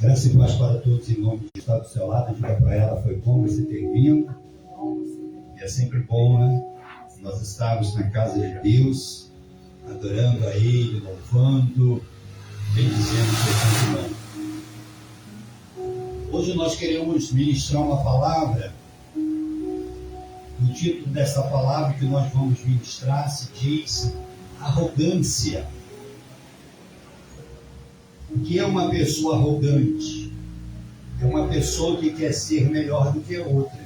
Graça e paz para todos em nome de Estado do seu lado. Diga para ela, foi bom você ter vindo. E é sempre bom, né? Nós estamos na casa de Deus, adorando a Ele, louvando, bendizendo o seu santo nome. Hoje nós queremos ministrar uma palavra. O título dessa palavra que nós vamos ministrar se diz arrogância. O que é uma pessoa arrogante? É uma pessoa que quer ser melhor do que a outra.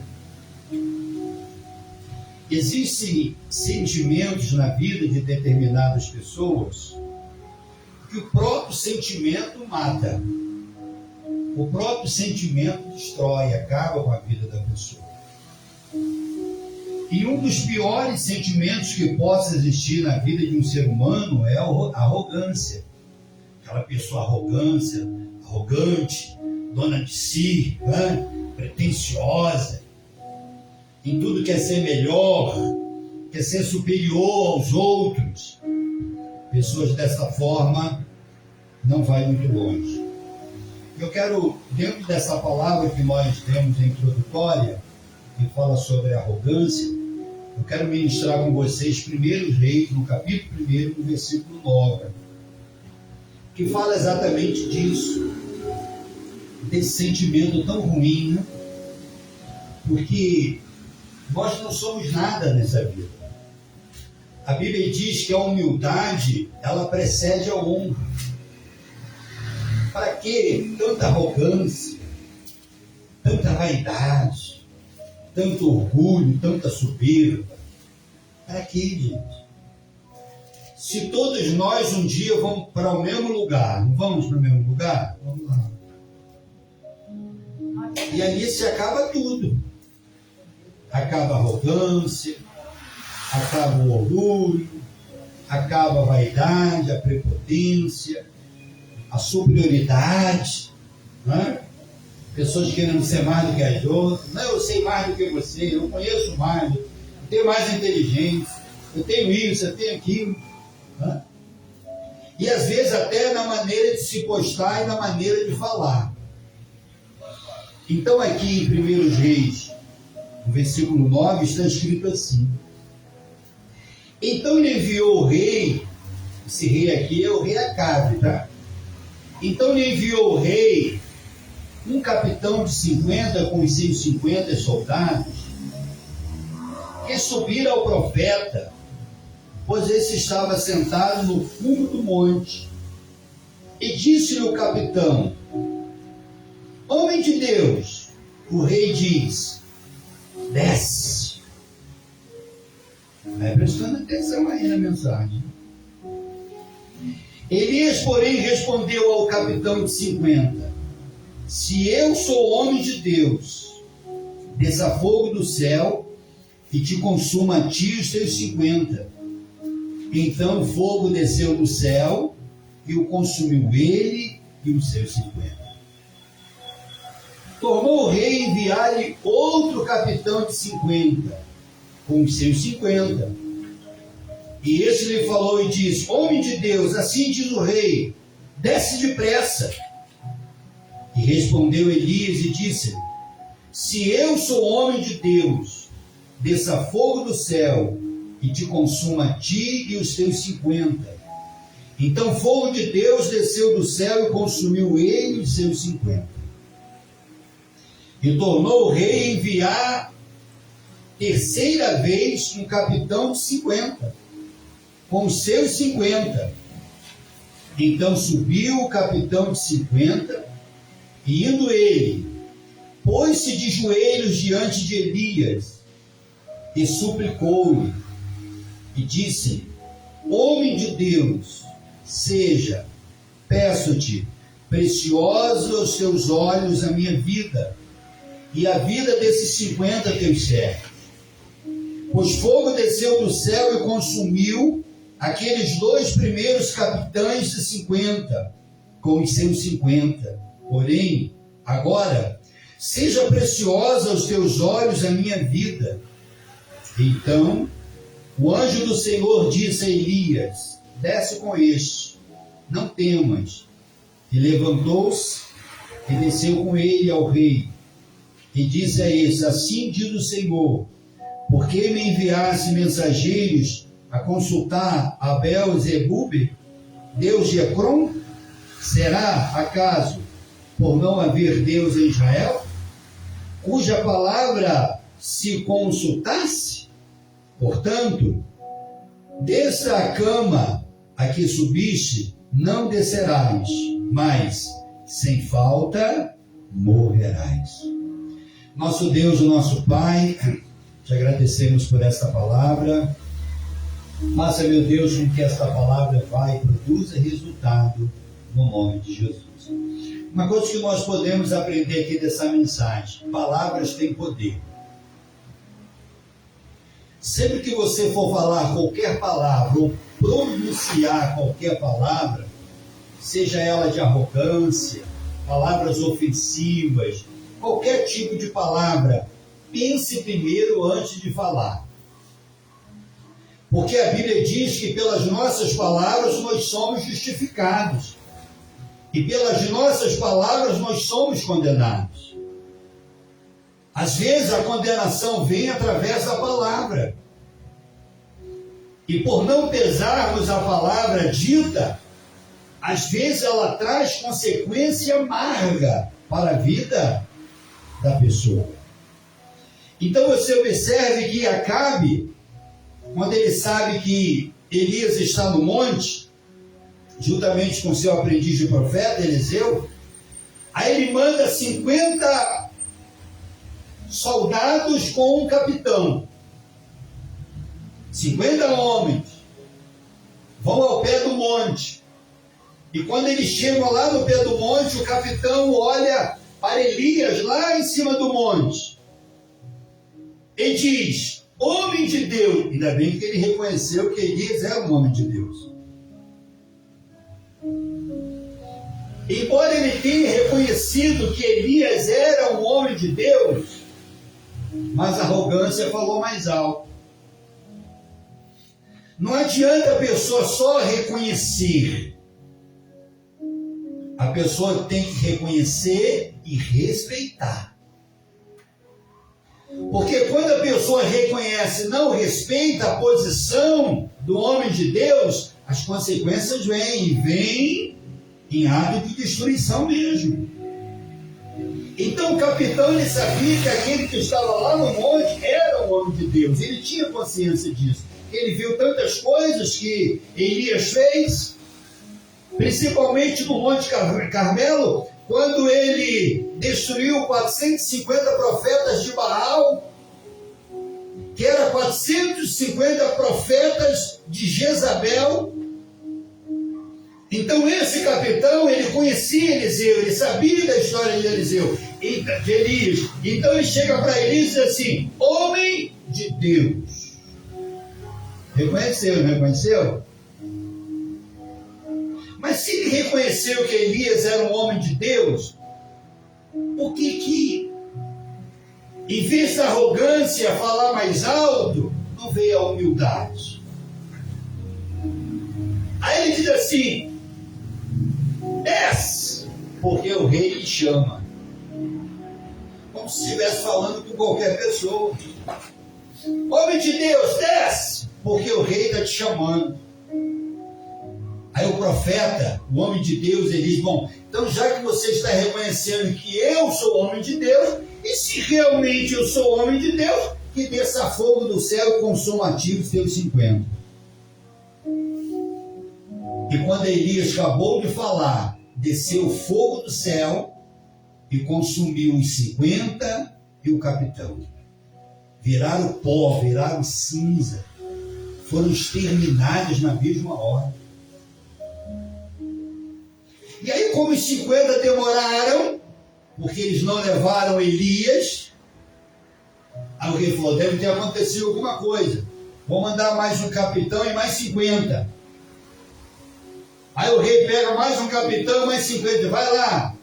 Existem sentimentos na vida de determinadas pessoas que o próprio sentimento mata. O próprio sentimento destrói, acaba com a vida da pessoa. E um dos piores sentimentos que possa existir na vida de um ser humano é a arrogância. Aquela pessoa arrogante, dona de si, né? Pretensiosa, em tudo quer ser melhor, quer ser superior aos outros. Pessoas dessa forma não vai muito longe. Eu quero, dentro dessa palavra que nós temos introdutória, que fala sobre a arrogância, eu quero ministrar com vocês 1 Reis, no capítulo 1, no versículo 9, que fala exatamente disso, desse sentimento tão ruim, né? Porque nós não somos nada nessa vida. A Bíblia diz que a humildade, ela precede a honra. Para que tanta arrogância, tanta vaidade, tanto orgulho, tanta soberba? Para que, gente? Se todos nós um dia vamos para o mesmo lugar, não vamos para o mesmo lugar? Vamos lá. E ali se acaba tudo. Acaba a arrogância, acaba o orgulho, acaba a vaidade, a prepotência, a superioridade, né? Pessoas querendo ser mais do que as outras. Não, eu sei mais do que você, eu conheço mais, eu tenho mais inteligência, eu tenho isso, eu tenho aquilo. Né? E às vezes até na maneira de se postar e na maneira de falar. Então aqui em 1 Reis, no versículo 9, está escrito assim: então ele enviou o rei, esse rei aqui é o rei Acabe, tá? Então ele enviou o rei um capitão de 50 com os seus 50 soldados, que subiram ao profeta, pois esse estava sentado no fundo do monte. E disse-lhe o capitão: homem de Deus, o rei diz, desce. Vai prestando atenção aí na mensagem. Elias, porém, respondeu ao capitão de 50: se eu sou homem de Deus, desça fogo do céu e te consuma a ti os teus 50. Então o fogo desceu do céu e o consumiu ele e os seus 50. Tornou o rei enviar-lhe outro capitão de 50, com os seus 50. E esse lhe falou e disse: homem de Deus, assim diz o rei, desce depressa. E respondeu Elias e disse-lhe: se eu sou homem de Deus, desça fogo do céu e te consuma a ti e os teus 50. Então fogo de Deus desceu do céu e consumiu ele e os seus 50. E tornou o rei enviar terceira vez um capitão de 50, com os seus 50. Então subiu o capitão de 50, e indo ele, pôs-se de joelhos diante de Elias, e suplicou-lhe, e disse: homem de Deus, seja, peço-te, preciosa aos teus olhos a minha vida, e a vida desses 50 teus servos. Pois fogo desceu do céu e consumiu aqueles dois primeiros capitães de 50, com os seus 50. Porém, agora, seja preciosa aos teus olhos a minha vida. Então, o anjo do Senhor disse a Elias: desce com este, não temas. E levantou-se e desceu com ele ao rei, e disse a esse: assim diz o Senhor, por que me enviasse mensageiros a consultar a Beelzebube, Deus de Ecrom? Será, acaso, por não haver Deus em Israel, cuja palavra se consultasse? Portanto, dessa cama a que subiste, não descerás, mas, sem falta, morrerás. Nosso Deus, o nosso Pai, te agradecemos por esta palavra. Faça, meu Deus, com que esta palavra vai e produza resultado no nome de Jesus. Uma coisa que nós podemos aprender aqui dessa mensagem: palavras têm poder. Sempre que você for falar qualquer palavra ou pronunciar qualquer palavra, seja ela de arrogância, palavras ofensivas, qualquer tipo de palavra, pense primeiro antes de falar. Porque a Bíblia diz que pelas nossas palavras nós somos justificados. E pelas nossas palavras nós somos condenados. Às vezes a condenação vem através da palavra. E por não pesarmos a palavra dita, às vezes ela traz consequência amarga para a vida da pessoa. Então você observe que Acabe, quando ele sabe que Elias está no monte, juntamente com seu aprendiz de profeta, Eliseu, aí ele manda 50 soldados com um capitão. 50 homens vão ao pé do monte. E quando eles chegam lá no pé do monte, o capitão olha para Elias lá em cima do monte e diz: homem de Deus. Ainda bem que ele reconheceu que Elias era um homem de Deus. Embora ele tenha reconhecido que Elias era um homem de Deus, mas a arrogância falou mais alto. Não adianta a pessoa só reconhecer. A pessoa tem que reconhecer e respeitar. Porque quando a pessoa reconhece e não respeita a posição do homem de Deus, as consequências vêm, e vêm em ato de destruição mesmo. Então o capitão, ele sabia que aquele que estava lá no monte era um homem de Deus. Ele tinha consciência disso. Ele viu tantas coisas que Elias fez, principalmente no Monte Carmelo, quando ele destruiu 450 profetas de Baal, que eram 450 profetas de Jezabel. Então esse capitão, ele conhecia Eliseu, ele sabia da história de Eliseu, de Elias. Então ele chega para Elias e diz assim: homem de Deus. Reconheceu, não reconheceu? Mas se ele reconheceu que Elias era um homem de Deus, por que em vez da arrogância falar mais alto, não veio a humildade? Aí ele diz assim: desce, porque o rei lhe chama. Como se estivesse falando com qualquer pessoa. Homem de Deus, desce, porque o rei está te chamando. Aí o profeta, o homem de Deus, ele diz: bom, então já que você está reconhecendo que eu sou homem de Deus, e se realmente eu sou homem de Deus, que desça fogo do céu e consuma ativos teus 50. E quando Elias acabou de falar, desceu fogo do céu e consumiu os 50 e o capitão. Viraram pó, viraram cinza, foram exterminados na mesma hora. E aí, como os 50 demoraram, porque eles não levaram Elias, aí o rei falou: deve ter acontecido alguma coisa, vou mandar mais um capitão e mais 50. Aí o rei pega mais um capitão, mais 50, vai lá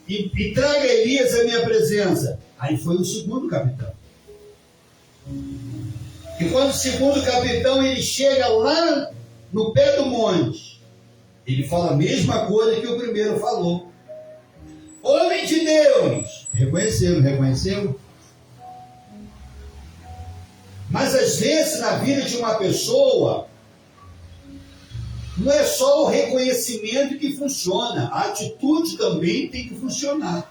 e traga Elias à minha presença. Aí foi o segundo capitão. E quando o segundo capitão ele chega lá no pé do monte, ele fala a mesma coisa que o primeiro falou: homem homem de Deus. Reconheceu? Mas às vezes na vida de uma pessoa, não é só o reconhecimento que funciona, a atitude também tem que funcionar.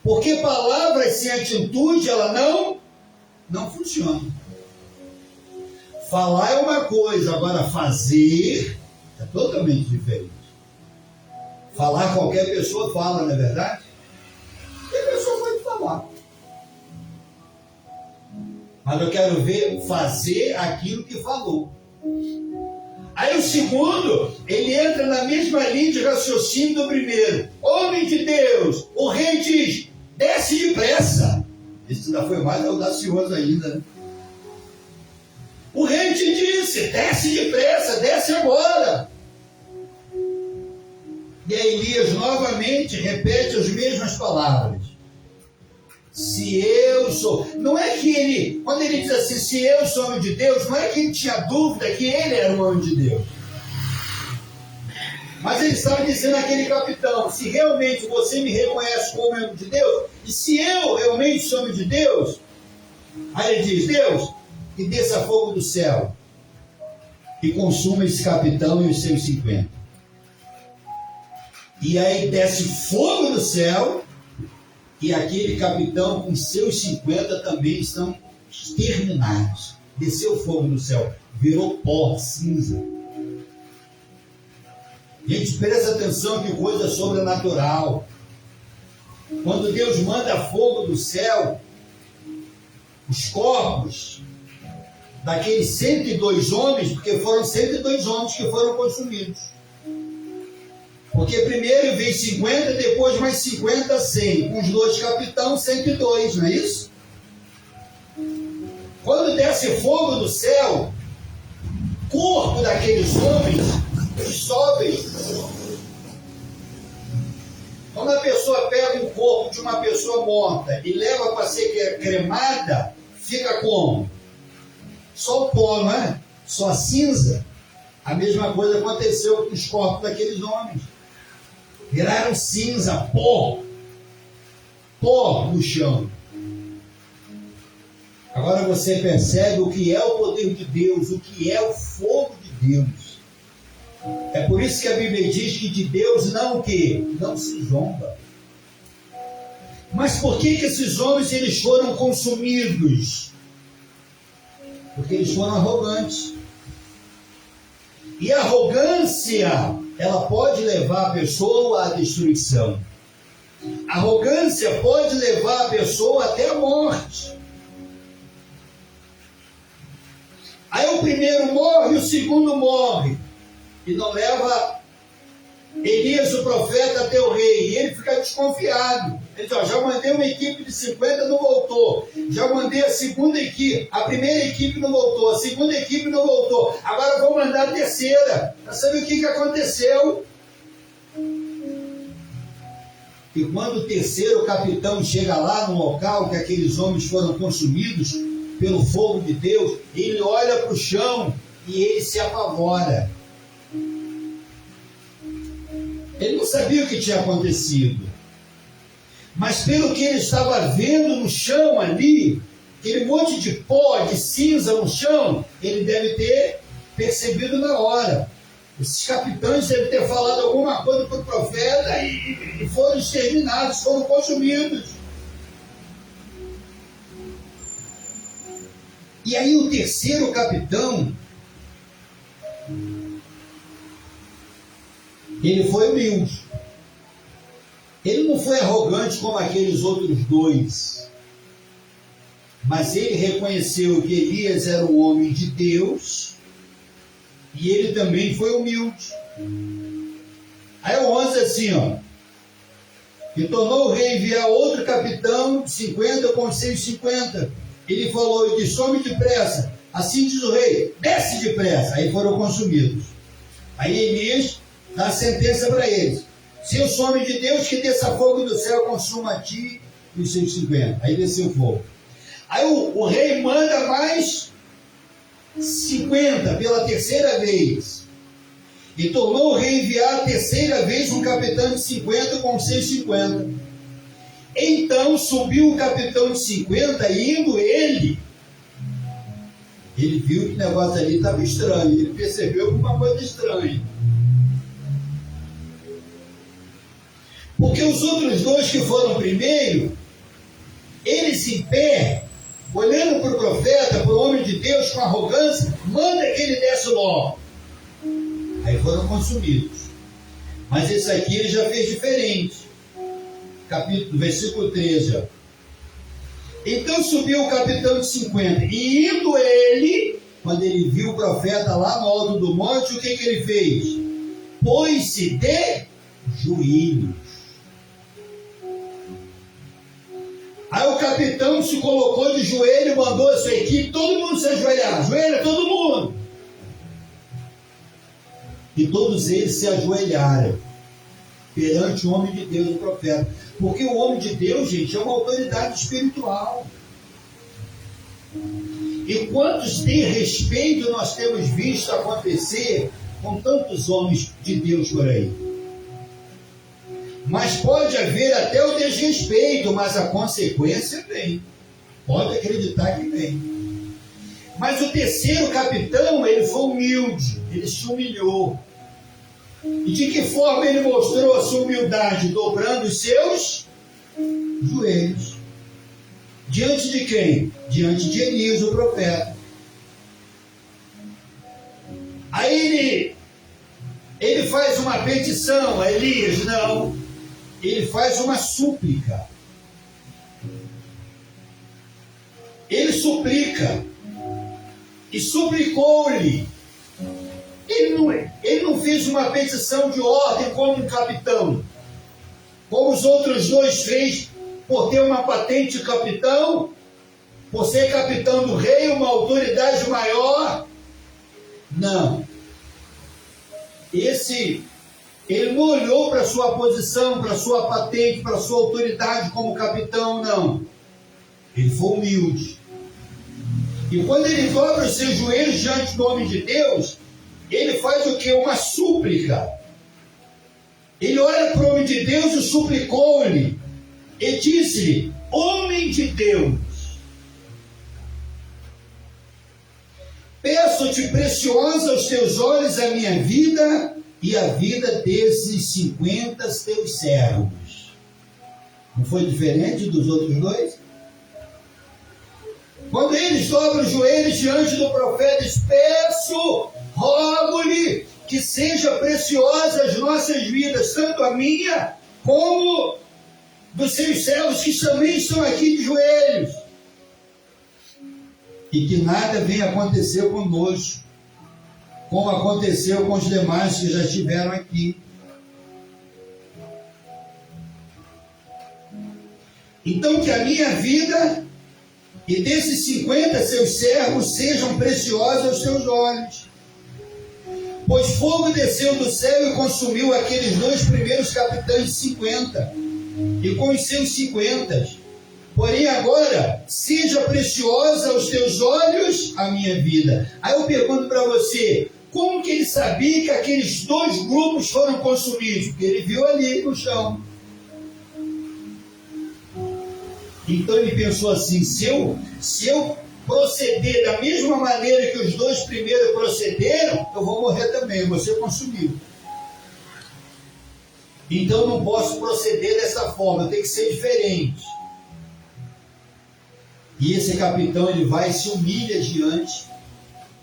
Porque palavras sem atitude, ela não funciona. Falar é uma coisa, agora fazer é totalmente diferente. Falar qualquer pessoa fala, não é verdade? Qualquer pessoa pode falar. Mas eu quero ver fazer aquilo que falou. Aí o segundo, ele entra na mesma linha de raciocínio do primeiro. Homem de Deus, o rei diz, desce depressa. Isso ainda foi mais audacioso ainda, né? O rei te disse, desce depressa, desce agora. E aí Elias novamente repete as mesmas palavras. Se eu sou... Não é que ele... Quando ele diz assim, se eu sou homem de Deus, não é que ele tinha dúvida que ele era um homem de Deus. Mas ele estava dizendo àquele capitão, se realmente você me reconhece como homem de Deus, e se eu realmente sou homem de Deus, aí ele diz, Deus, que desça fogo do céu e consuma esse capitão e os seus 50. E aí desce fogo do céu e aquele capitão com seus 50 também estão exterminados. Desceu fogo do céu, virou pó, cinza. Gente, presta atenção que coisa sobrenatural. Quando Deus manda fogo do céu, os corpos daqueles 102 homens, porque foram 102 homens que foram consumidos. Porque primeiro veio 50, depois mais 50, 100. Com os dois capitães, 102, não é isso? Quando desce fogo do céu, o corpo daqueles homens sobe. Quando a pessoa pega um corpo de uma pessoa morta e leva para ser cremada, fica como? Só o pó, não é? Só a cinza. A mesma coisa aconteceu com os corpos daqueles homens. Viraram cinza, pó no chão. Agora você percebe o que é o poder de Deus, o que é o fogo de Deus. É por isso que a Bíblia diz que de Deus não o quê? Não se zomba. Mas por que esses homens eles foram consumidos? Porque eles foram arrogantes. E a arrogância, ela pode levar a pessoa à destruição. A arrogância pode levar a pessoa até a morte. Aí o primeiro morre, o segundo morre. E não leva Elias, o profeta, até o rei. E ele fica desconfiado. Ele diz, já mandei uma equipe de 50, não voltou. Já mandei a segunda equipe. A primeira equipe não voltou. A segunda equipe não voltou. Agora vou mandar a terceira. Para saber o que aconteceu. E quando o terceiro capitão chega lá no local que aqueles homens foram consumidos pelo fogo de Deus, ele olha para o chão e ele se apavora. Ele não sabia o que tinha acontecido. Mas pelo que ele estava vendo no chão ali, aquele monte de pó, de cinza no chão, ele deve ter percebido na hora. Esses capitães devem ter falado alguma coisa para o profeta e foram exterminados, foram consumidos. E aí o terceiro capitão, ele foi humilde. Ele não foi arrogante como aqueles outros dois. Mas ele reconheceu que Elias era um homem de Deus. E ele também foi humilde. Aí o 11 assim, ó. E tornou o rei enviar outro capitão, 50 com 150. Ele falou e disse, some depressa. Assim diz o rei, desce depressa. Aí foram consumidos. Aí Elias dá a sentença para eles. Se eu sou homem de Deus, que desça fogo do céu, consuma a ti e os 150. Aí desceu fogo. Aí o rei manda mais 50 pela terceira vez. E tornou o rei enviar a terceira vez um capitão de 50 com seus 50. Então subiu o capitão de 50 e indo ele viu que o negócio ali estava estranho, ele percebeu uma coisa estranha. Porque os outros dois que foram primeiro, eles em pé, olhando para o profeta, para o homem de Deus com arrogância, manda que ele desce logo. Aí foram consumidos. Mas esse aqui ele já fez diferente. Versículo 13. Ó. Então subiu o capitão de 50, e indo ele, quando ele viu o profeta lá no alto do monte, o que ele fez? Pôs-se de joelhos. Aí o capitão se colocou de joelho e mandou a sua equipe, todo mundo se ajoelhar, ajoelha todo mundo. E todos eles se ajoelharam perante o homem de Deus, o profeta. Porque o homem de Deus, gente, é uma autoridade espiritual. E quantos têm respeito nós temos visto acontecer com tantos homens de Deus por aí. Mas pode haver até o desrespeito, mas a consequência vem. Pode acreditar que vem. Mas o terceiro capitão, ele foi humilde, ele se humilhou. E de que forma ele mostrou a sua humildade? Dobrando os seus joelhos. Diante de quem? Diante de Elias, o profeta. Aí ele faz uma petição a Elias, não. Ele faz uma súplica. Ele suplica. E suplicou-lhe. Ele não fez uma petição de ordem como um capitão, como os outros dois fez, por ter uma patente de capitão, por ser capitão do rei, uma autoridade maior. Não. Ele não olhou para a sua posição, para a sua patente, para a sua autoridade como capitão, não. Ele foi humilde. E quando ele dobra os seus joelhos diante do homem de Deus, ele faz o quê? Uma súplica. Ele olha para o homem de Deus e suplicou-lhe. E disse-lhe: homem de Deus, peço-te preciosa aos teus olhos a minha vida e a vida desses 50 teus servos. Não foi diferente dos outros dois? Quando eles dobram os joelhos diante do profeta, diz: peço, rogo-lhe que seja preciosa as nossas vidas, tanto a minha como dos seus servos que também estão aqui de joelhos. E que nada venha acontecer conosco, como aconteceu com os demais que já estiveram aqui. Então que a minha vida e desses 50 seus servos sejam preciosos aos teus olhos. Pois fogo desceu do céu e consumiu aqueles dois primeiros capitães de 50, e com os seus 50. Porém agora, seja preciosa aos teus olhos a minha vida. Aí eu pergunto para você, como que ele sabia que aqueles dois grupos foram consumidos? Porque ele viu ali no chão. Então ele pensou assim: se eu proceder da mesma maneira que os dois primeiros procederam, eu vou morrer também, eu vou ser consumido. Então eu não posso proceder dessa forma, eu tenho que ser diferente. E esse capitão, ele vai e se humilha diante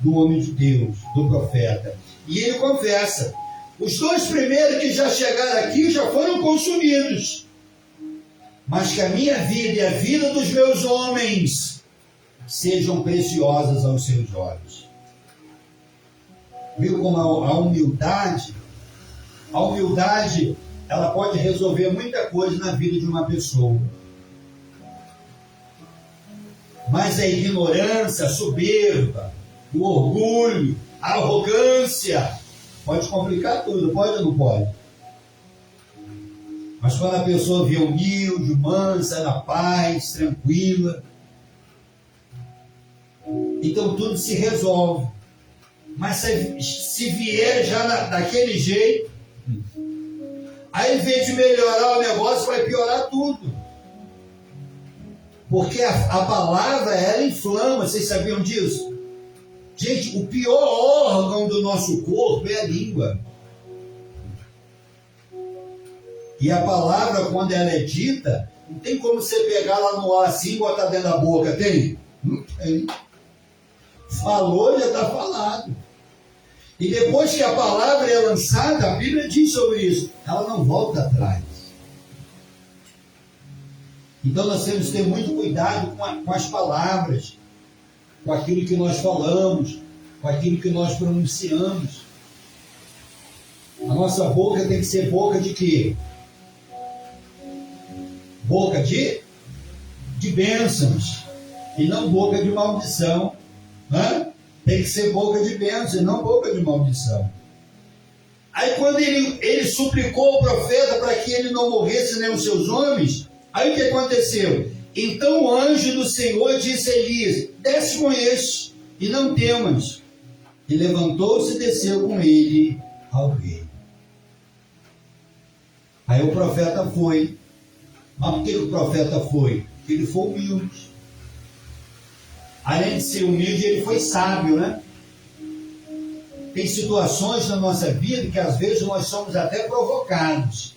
do homem de Deus, do profeta. E ele confessa: os dois primeiros que já chegaram aqui já foram consumidos. Mas que a minha vida e a vida dos meus homens sejam preciosas aos seus olhos. Viu como a humildade, ela pode resolver muita coisa na vida de uma pessoa. Mas a ignorância, a soberba, o orgulho, a arrogância, pode complicar tudo, pode ou não pode? Mas quando a pessoa vê humilde, mansa, na paz, tranquila, então tudo se resolve. Mas se vier já daquele jeito, aí, em vez de melhorar o negócio, vai piorar tudo. Porque a palavra, ela inflama. Vocês sabiam disso? Gente, o pior órgão do nosso corpo é a língua. E a palavra, quando ela é dita, não tem como você pegar lá no ar assim e botar dentro da boca. Tem? Não tem. Falou, já está falado. E depois que a palavra é lançada, a Bíblia diz sobre isso, ela não volta atrás. Então nós temos que ter muito cuidado com as palavras, com aquilo que nós falamos, com aquilo que nós pronunciamos. A nossa boca tem que ser boca de quê? Boca de bênçãos, e não boca de maldição. Né? Tem que ser boca de bênção e não boca de maldição. Aí quando ele suplicou o profeta para que ele não morresse nem os seus homens, aí o que aconteceu? Então o anjo do Senhor disse a Elias: desce com este e não temas. E levantou-se e desceu com ele ao rei. Aí o profeta foi. Mas por que o profeta foi? Porque ele foi humilde. Além de ser humilde, ele foi sábio, né? Tem situações na nossa vida que às vezes nós somos até provocados.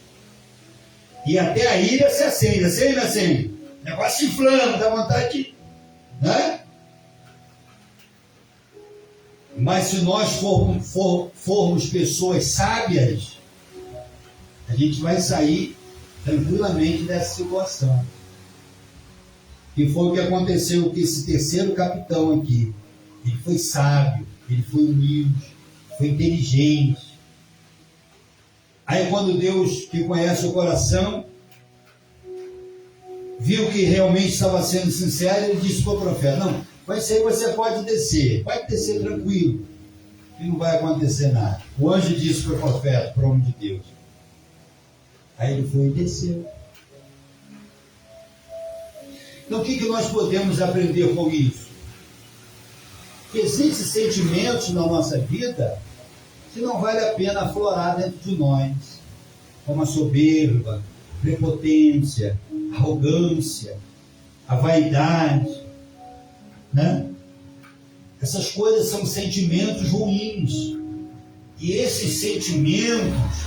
E até a ira se acende. Acende, acende. O negócio se inflama, dá vontade de... Né? Mas se nós formos pessoas sábias, a gente vai sair tranquilamente dessa situação. E foi o que aconteceu com esse terceiro capitão aqui. Ele foi sábio, ele foi humilde, foi inteligente. Aí quando Deus, que conhece o coração, viu que realmente estava sendo sincero, ele disse para o profeta: não, vai ser, você pode descer tranquilo, e não vai acontecer nada. O anjo disse para o profeta, para o homem de Deus. Aí ele foi e desceu. Então, o que nós podemos aprender com isso? Que existem sentimentos na nossa vida que não vale a pena aflorar dentro de nós, como a soberba, a prepotência, a arrogância, a vaidade, né? Essas coisas são sentimentos ruins. E esses sentimentos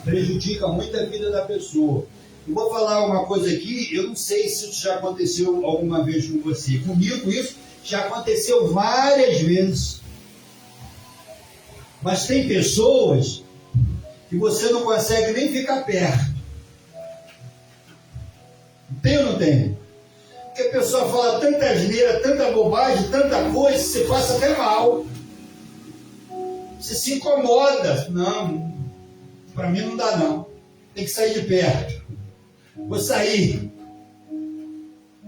prejudicam muito a vida da pessoa. Eu vou falar uma coisa aqui, eu não sei se isso já aconteceu alguma vez com você. Comigo isso já aconteceu várias vezes. Mas tem pessoas que você não consegue nem ficar perto. Tem ou não tem? Porque a pessoa fala tanta asneira, tanta bobagem, tanta coisa, você passa até mal. Você se incomoda. Não, para mim não dá não. Tem que sair de perto. Vou sair.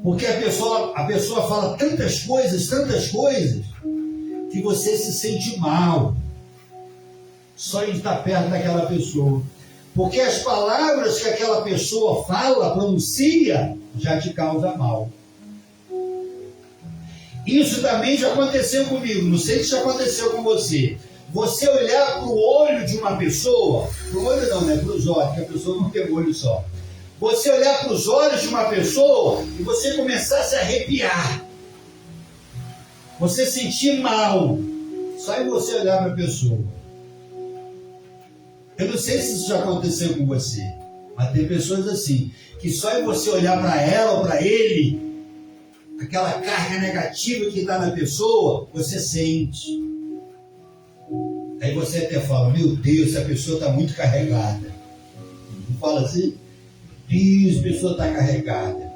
Porque a pessoa fala tantas coisas, que você se sente mal só em estar perto daquela pessoa. Porque as palavras que aquela pessoa fala, pronuncia, já te causa mal. Isso também já aconteceu comigo, não sei se já aconteceu com você. Você olhar para o olho de uma pessoa, para o olho não, né? Para os olhos, porque a pessoa não tem olho só. Você olhar para os olhos de uma pessoa e você começar a se arrepiar. Você sentir mal, só em você olhar para a pessoa. Eu não sei se isso já aconteceu com você, mas tem pessoas assim, que só em você olhar para ela ou para ele, aquela carga negativa que está na pessoa, você sente. Aí você até fala: meu Deus, essa pessoa está muito carregada. Não fala assim? Deus, a pessoa está carregada.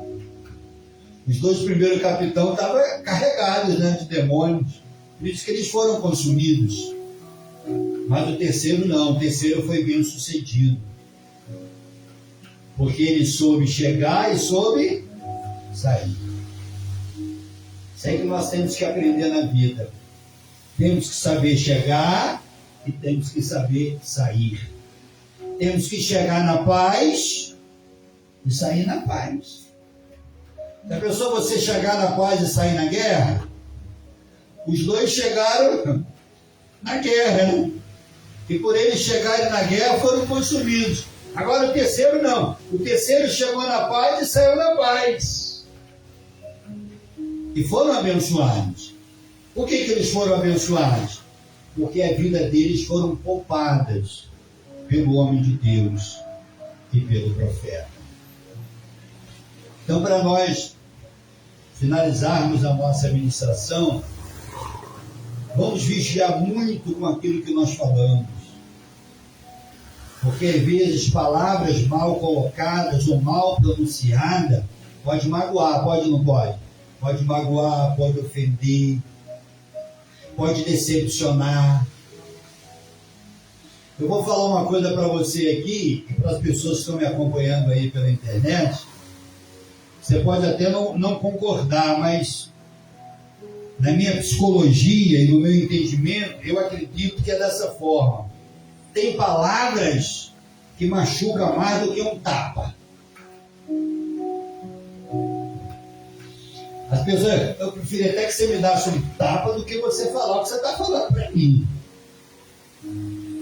Os dois primeiros capitães estavam carregados, né, de demônios. Por isso que eles foram consumidos. Mas o terceiro não, o terceiro foi bem sucedido. Porque ele soube chegar e soube sair. Isso é que nós temos que aprender na vida. Temos que saber chegar e temos que saber sair. Temos que chegar na paz e sair na paz. Já pensou você chegar na paz e sair na guerra? Os dois chegaram na guerra, né? E por eles chegarem na guerra foram consumidos. Agora o terceiro não. O terceiro chegou na paz e saiu na paz. E foram abençoados. Por que eles foram abençoados? Porque a vida deles foram poupadas pelo homem de Deus e pelo profeta. Então, para nós finalizarmos a nossa ministração, vamos vigiar muito com aquilo que nós falamos. Porque às vezes palavras mal colocadas ou mal pronunciadas pode magoar, pode ou não pode? Pode magoar, pode ofender, pode decepcionar. Eu vou falar uma coisa para você aqui, e para as pessoas que estão me acompanhando aí pela internet. Você pode até não concordar, mas na minha psicologia e no meu entendimento, eu acredito que é dessa forma. Tem palavras que machucam mais do que um tapa. As pessoas, eu prefiro até que você me desse um tapa do que você falar o que você está falando para mim.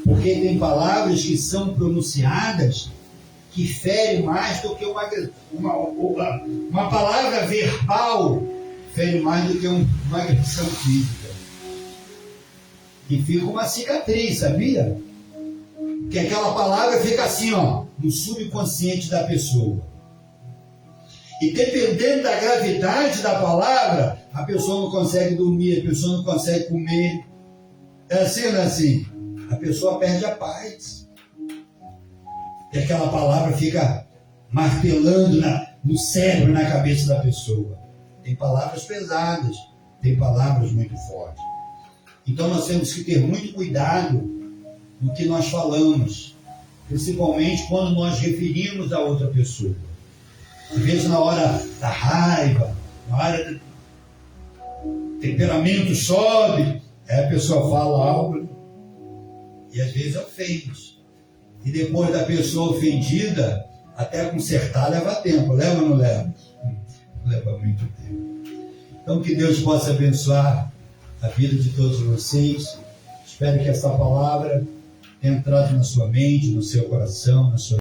Porque tem palavras que são pronunciadas que ferem mais do que uma palavra verbal fere mais do que uma agressão física. E fica uma cicatriz, sabia? Que aquela palavra fica assim, ó, no subconsciente da pessoa. E dependendo da gravidade da palavra, a pessoa não consegue dormir, a pessoa não consegue comer. É assim ou não é assim? A pessoa perde a paz. E aquela palavra fica martelando no cérebro, na cabeça da pessoa. Tem palavras pesadas, tem palavras muito fortes. Então nós temos que ter muito cuidado no que nós falamos, principalmente quando nós referimos a outra pessoa. Às vezes na hora da raiva, na hora do temperamento sobe, aí a pessoa fala algo e às vezes ofende. E depois da pessoa ofendida, até consertar leva tempo. Leva ou não leva? Leva muito tempo. Então que Deus possa abençoar a vida de todos vocês. Espero que essa palavra tenha entrado na sua mente, no seu coração, na sua